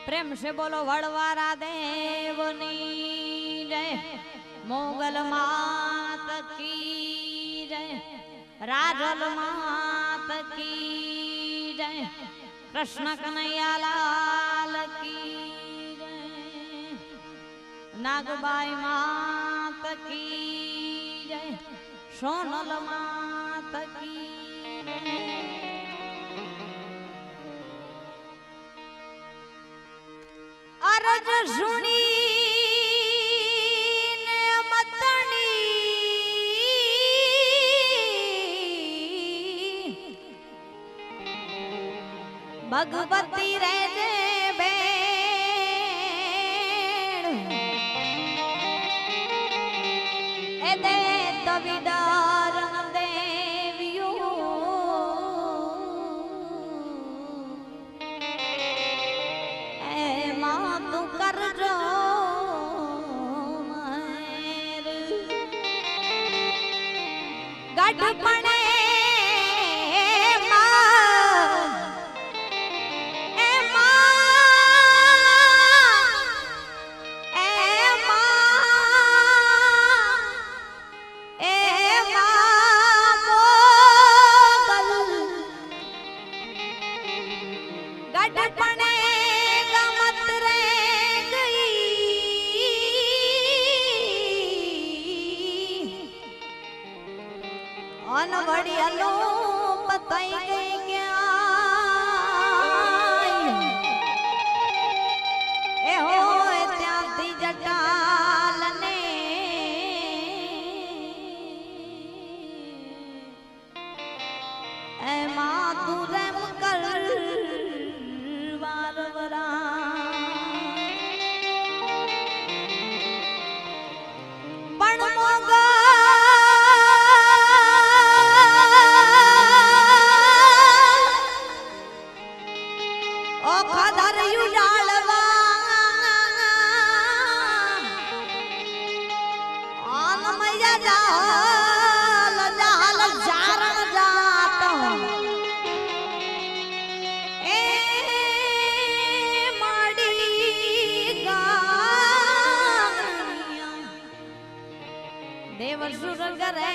प्रेम से बोलो वड़वारा देवनी जय, मोगल मात की जय, राजल मात की जय, कृष्ण कन्हैया लाल की जय, नागबाई मात की जय, सोनल मात की जय। अरज सुनी ने मतनी भगवती रे जे बेण ए दे तविदार देवियो गढ़पणे अनवड़ियालो पताई गई क्या ए हो त्याती जटाल ने ए मां तू रहम कर वारवरा पण मोगा देवर सुर करे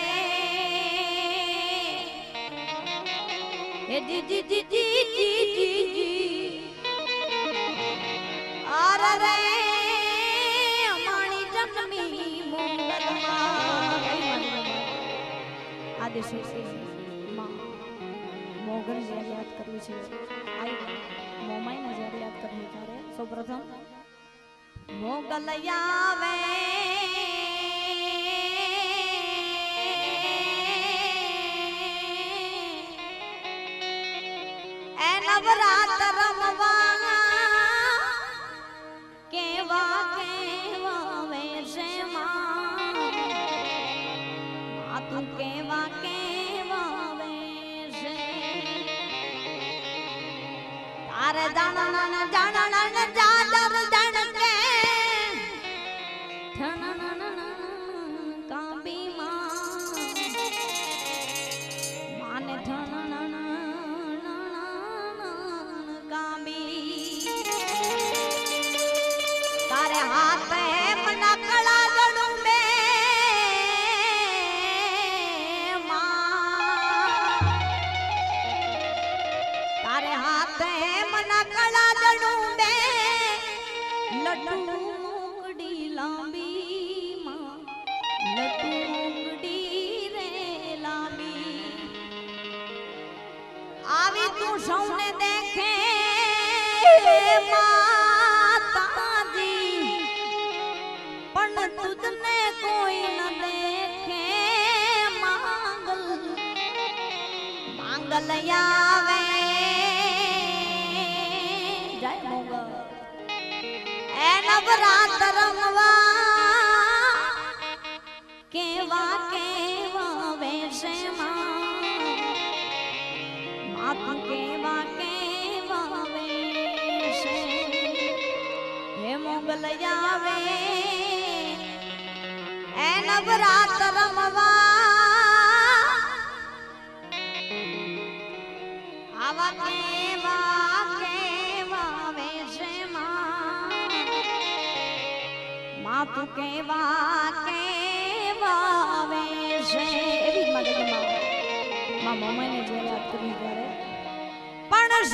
जी जी जी जी जी जी जी आर रे माणी जन्मी मोगल आदेश मां मोगल જ્યારે યાદ કરવી છે આઈ મોમાઈને જ્યારે યાદ કરવી ત્યારે સૌપ્રથમ મોગલ આવે नवरात रमवा केवा केवा वैसे मां तू केवा केवा वैसे तारे जाना जादर जन के काबी माने तारे हाथ मना कड़ा जड़ू में तारे हाथ मना कड़ा जड़ू में लड्डू मुकड़ी लांबी मां लड्डू मुकड़ी रे लांबी आवी तू सौने देखे तुझने कोई न देखे मांगल मांगल आवे जय मोगल ए नवरात रमवा केवा केवा वैसे मां तू केवा केवा वैसे हे मोगल आवे नवरात रमवा आवा केवा केवा वैसे मां માતું કેવા વેશે એવી જ માગે માં મમ્મીને જે યાદ કરી ત્યારે પણ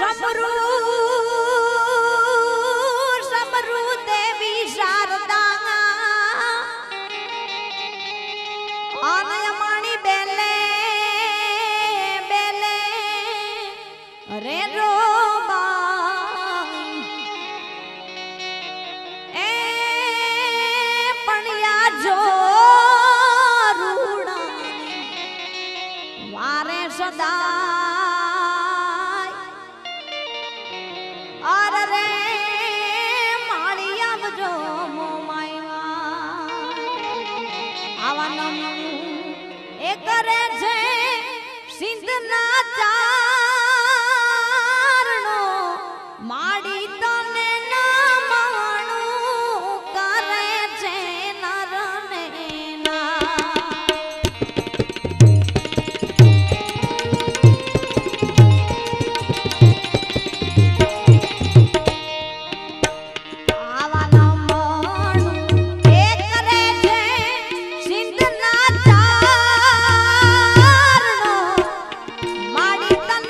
સમરૂ દેવી શારદા અનયમાણી બેલે રે રોબાઈ એ પણ્યા જો રૂડાની વારે સદાય અર રે માળી આવજો મોમાઈવા આવા નમ એ કરે છે સિંધના ચારણો માડી તને નમણું કરે છે નરને આવા નમણું એ કરે છે સિંધના ચારણો માડી તને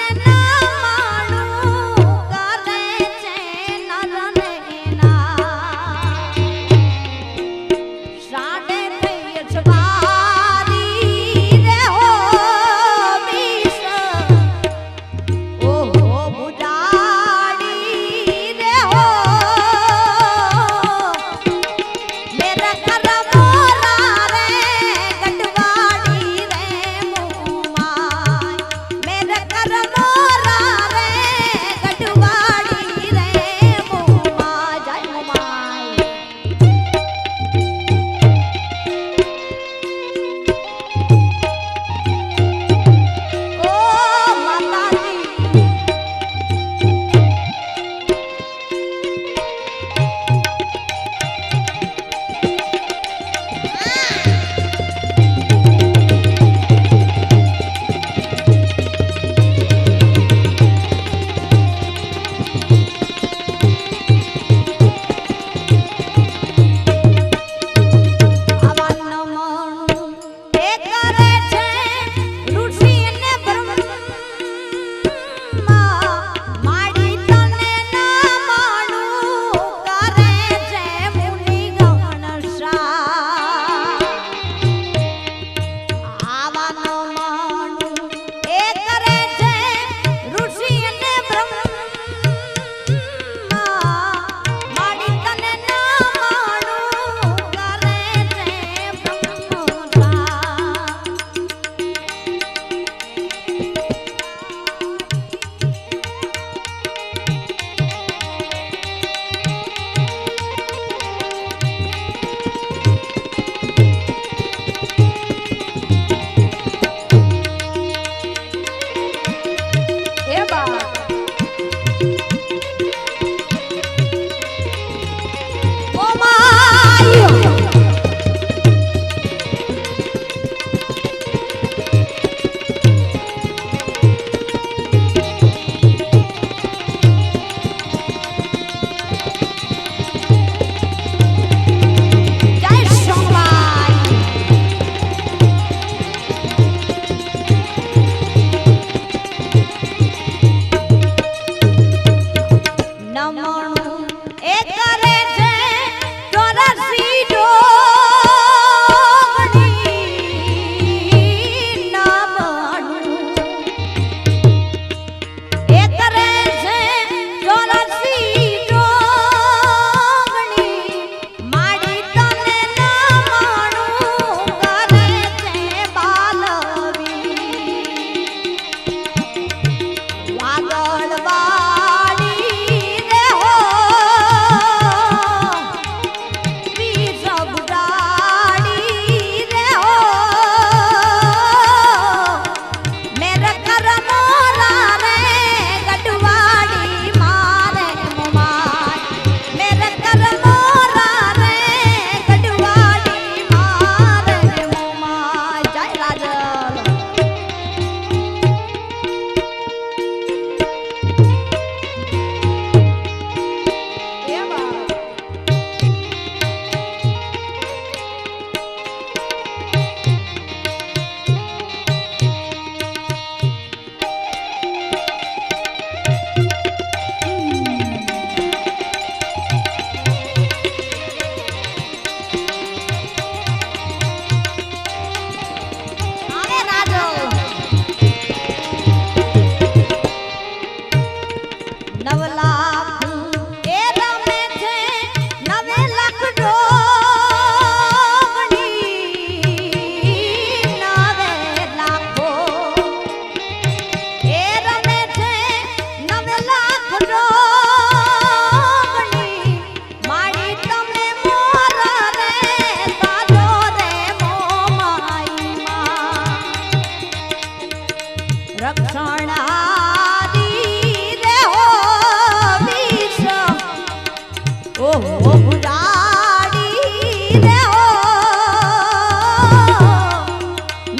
रे हो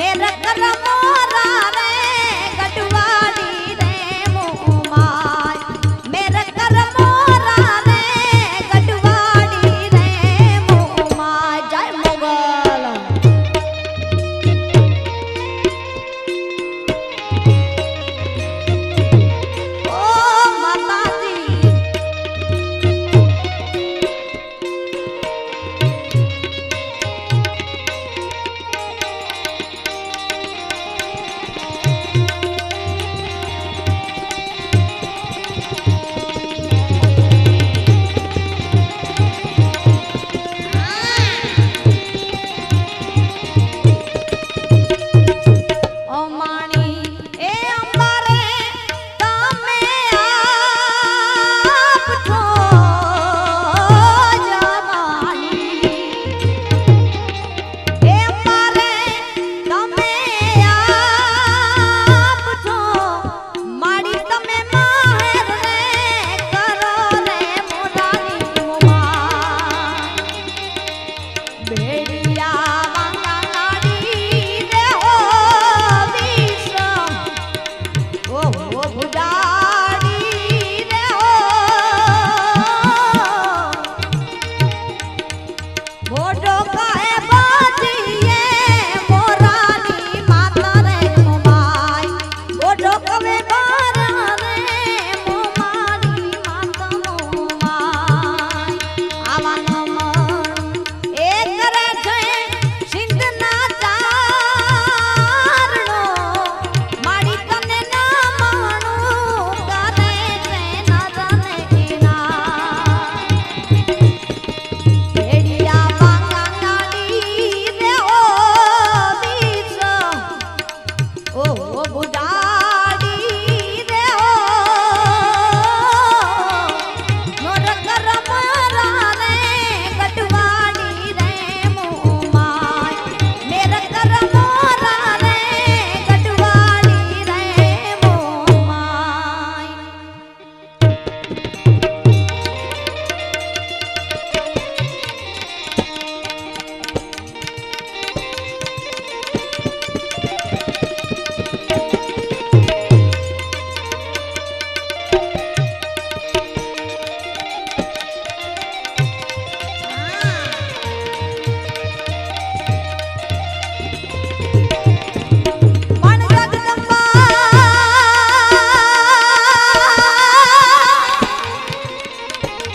मेरा करम मोरा रे गडवाड़ी रे मोमाय मेरा करम मोरा रे गडवाड़ी रे मोमाय जय मोगल ओ माताजी ओ माणी ए अंबारे तमे आप छो जवानी ए अंबारे तमे आप छो माड़ी तमे माहेर रे करो रे मोरानी मोमा भेड़िया वांगा नाड़ी रे हो विश्रम ओ बुझाड़ी रे हो भोडो काहे बाजिए मोरानी माता रे मोमाय भोडो कवे बारा रे मोमानी माता मोमाय आवा नमन ए करे છે સિંધના ચારણો માડી તને ના માણું કરે છે નરને કિના ભેડિયા વાંગા નાડી રે ઓ બીસ ઓ બુડાડી રે ઓ મોર કરમ રા રે ગડવાડી રે મોમાય મેર કરમ રા રે ગડવાડી રે મોમાય પણ જગદંબા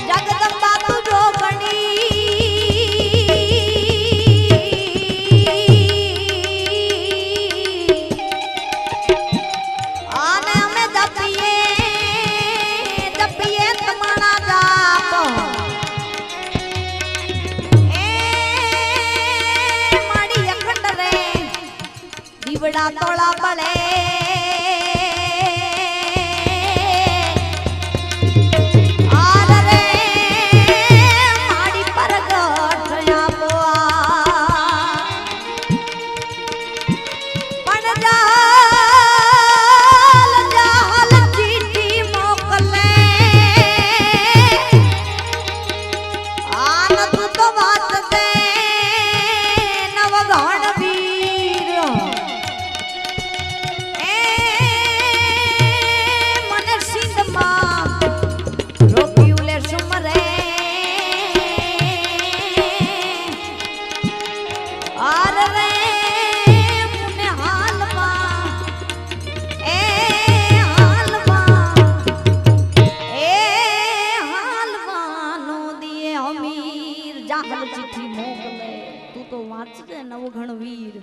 જગદંબા તું જો ગણી આને અમે જપીએ જપીએ તમારા જાપ એ માડી અખંડ રે દીવડા તોળા બળે આર રે માડી પરગટ આપવા પણ જાલ જાલ ચીઠી મોકલે આન તું તો વાત દે નવઘણ વીર એ મને સિંધમાં રોક્યું લે સુમરે આર રે મુને હાલમાં એ હાલવાનો દિયે અમીર જાહલ ચિઠ્ઠી મોકલે તું તો વાંચજે નવઘણ વીર